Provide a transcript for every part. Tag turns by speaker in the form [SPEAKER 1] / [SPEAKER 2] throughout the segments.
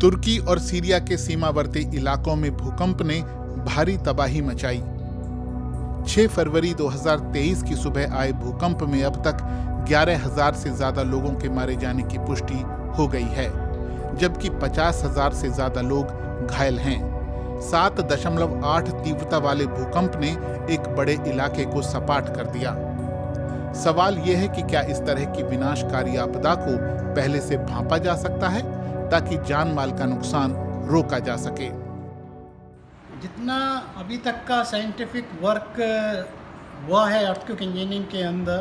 [SPEAKER 1] तुर्की और सीरिया के सीमावर्ती इलाकों में भूकंप ने भारी तबाही मचाई। 6 फरवरी 2023 की सुबह आए भूकंप में अब तक 11,000 से ज्यादा लोगों के मारे जाने की पुष्टि हो गई है, जबकि 50,000 से ज्यादा लोग घायल हैं। 7.8 तीव्रता वाले भूकंप ने एक बड़े इलाके को सपाट कर दिया। सवाल यह है कि क्या इस तरह की विनाशकारी आपदा को पहले से भांपा जा सकता है ताकि जान माल का नुकसान रोका जा सके।
[SPEAKER 2] जितना अभी तक का साइंटिफिक वर्क हुआ है अर्थक्वेक इंजीनियरिंग के अंदर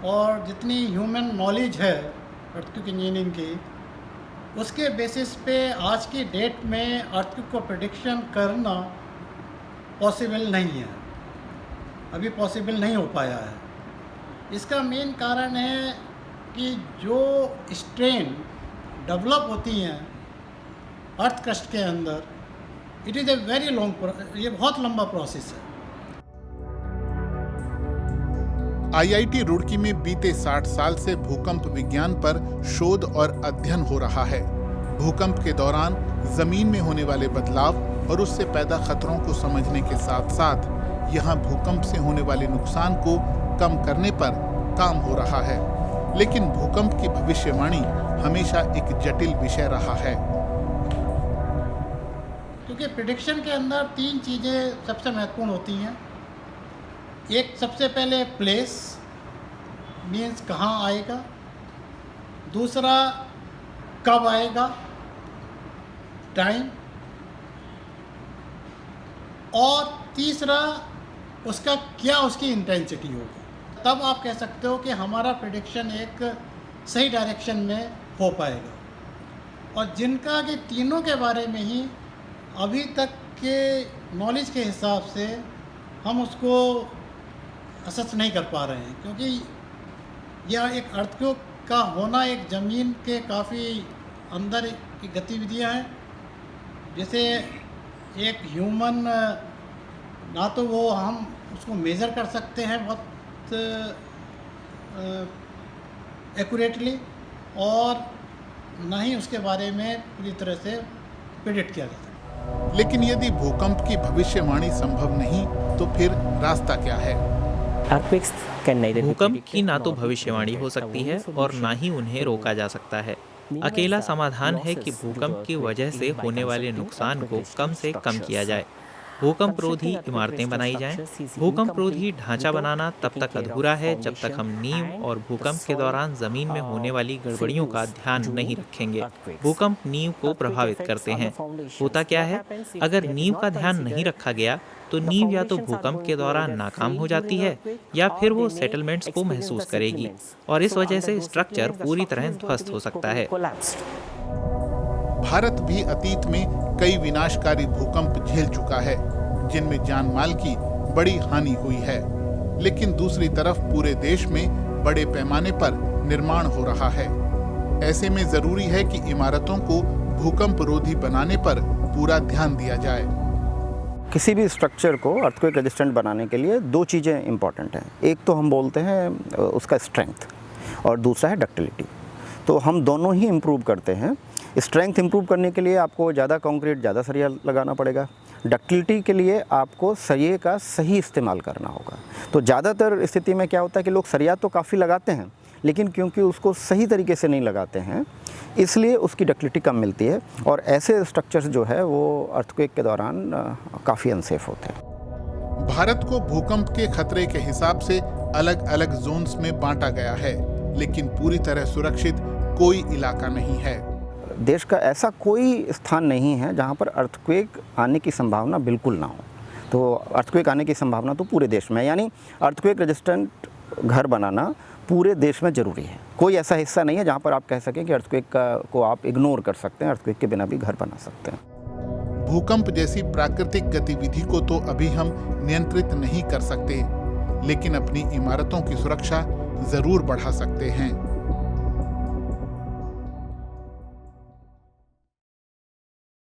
[SPEAKER 2] और जितनी ह्यूमन नॉलेज है अर्थक्वेक इंजीनियरिंग की, उसके बेसिस पे आज की डेट में अर्थक्वेक को प्रेडिक्शन करना पॉसिबल नहीं है, अभी पॉसिबल नहीं हो पाया है। इसका मेन कारण है कि जो स्ट्रेन डेवलप होती हैं अर्थ क्रस्ट के अंदर, it is a very long, ये बहुत लंबा प्रोसेस है।
[SPEAKER 1] IIT रुड़की में बीते 60 साल से भूकंप विज्ञान पर शोध और अध्ययन हो रहा है। भूकंप के दौरान जमीन में होने वाले बदलाव और उससे पैदा खतरों को समझने के साथ साथ यहाँ भूकंप से होने वाले नुकसान को कम करने पर काम हो रहा है। लेकिन भूकंप की भविष्यवाणी हमेशा एक जटिल विषय रहा है,
[SPEAKER 2] क्योंकि प्रेडिक्शन के अंदर 3 चीज़ें सबसे महत्वपूर्ण होती हैं। एक, सबसे पहले प्लेस, मीन्स कहाँ आएगा। दूसरा, कब आएगा, टाइम। और तीसरा, उसका क्या उसकी इंटेंसिटी होगी। तब आप कह सकते हो कि हमारा प्रेडिक्शन एक सही डायरेक्शन में हो पाएगा। और जिनका कि तीनों के बारे में ही अभी तक के नॉलेज के हिसाब से हम उसको असेस नहीं कर पा रहे हैं, क्योंकि यह एक अर्थक्वेक का होना एक ज़मीन के काफ़ी अंदर की गतिविधियां हैं। जैसे एक ह्यूमन, ना तो वो हम उसको मेज़र कर सकते हैं बहुत एक्यूरेटली, और ना ही उसके बारे में पूरी तरह से प्रेडिक्ट किया जा सकता।
[SPEAKER 1] लेकिन यदि भूकंप की भविष्यवाणी संभव नहीं तो फिर रास्ता क्या है?
[SPEAKER 3] भूकंप की ना तो भविष्यवाणी हो सकती है और ना ही उन्हें रोका जा सकता है। अकेला समाधान है कि भूकंप की वजह से होने वाले नुकसान को कम से कम किया जाए। भूकंप रोधी इमारतें बनाई जाएं। भूकंप रोधी ढांचा बनाना तब तक अधूरा है जब तक हम नींव और भूकंप के दौरान जमीन में होने वाली गड़बड़ियों का ध्यान नहीं रखेंगे। भूकंप नींव को प्रभावित करते हैं। होता क्या है, अगर नींव का ध्यान नहीं रखा गया तो नींव या तो भूकंप के दौरान नाकाम हो जाती है या फिर वो सेटलमेंट्स को महसूस करेगी और इस वजह से स्ट्रक्चर पूरी तरह ध्वस्त हो सकता है।
[SPEAKER 1] भारत भी अतीत में कई विनाशकारी भूकंप झेल चुका है, जिनमें जान माल की बड़ी हानि हुई है। लेकिन दूसरी तरफ पूरे देश में बड़े पैमाने पर निर्माण हो रहा है। ऐसे में जरूरी है कि इमारतों को भूकंप रोधी बनाने पर पूरा ध्यान दिया जाए।
[SPEAKER 4] किसी भी स्ट्रक्चर को अर्थक्वेक रेजिस्टेंट बनाने के लिए 2 चीज़ें इंपॉर्टेंट हैं। एक तो हम बोलते हैं उसका स्ट्रेंथ और दूसरा है डक्टिलिटी। तो हम दोनों ही इम्प्रूव करते हैं। स्ट्रेंथ इम्प्रूव करने के लिए आपको ज़्यादा कंक्रीट, ज़्यादा सरिया लगाना पड़ेगा। डक्टिलिटी के लिए आपको सरिये का सही इस्तेमाल करना होगा। तो ज़्यादातर स्थिति में क्या होता है कि लोग सरिया तो काफ़ी लगाते हैं, लेकिन क्योंकि उसको सही तरीके से नहीं लगाते हैं, इसलिए उसकी डक्टिलिटी कम मिलती है और ऐसे स्ट्रक्चर्स जो है वो अर्थक्वेक के दौरान काफ़ी अनसेफ होते हैं।
[SPEAKER 1] भारत को भूकंप के खतरे के हिसाब से अलग अलग जोन्स में बांटा गया है, लेकिन पूरी तरह सुरक्षित कोई इलाका नहीं है।
[SPEAKER 4] देश का ऐसा कोई स्थान नहीं है जहाँ पर अर्थक्वेक आने की संभावना बिल्कुल ना हो। तो अर्थक्वेक आने की संभावना तो पूरे देश में, यानी अर्थक्वेक रेजिस्टेंट घर बनाना पूरे देश में ज़रूरी है। कोई ऐसा हिस्सा नहीं है जहाँ पर आप कह सकें कि अर्थक्वेक को आप इग्नोर कर सकते हैं, अर्थक्वेक के बिना भी घर बना सकते हैं।
[SPEAKER 1] भूकंप जैसी प्राकृतिक गतिविधि को तो अभी हम नियंत्रित नहीं कर सकते, लेकिन अपनी इमारतों की सुरक्षा जरूर बढ़ा सकते हैं।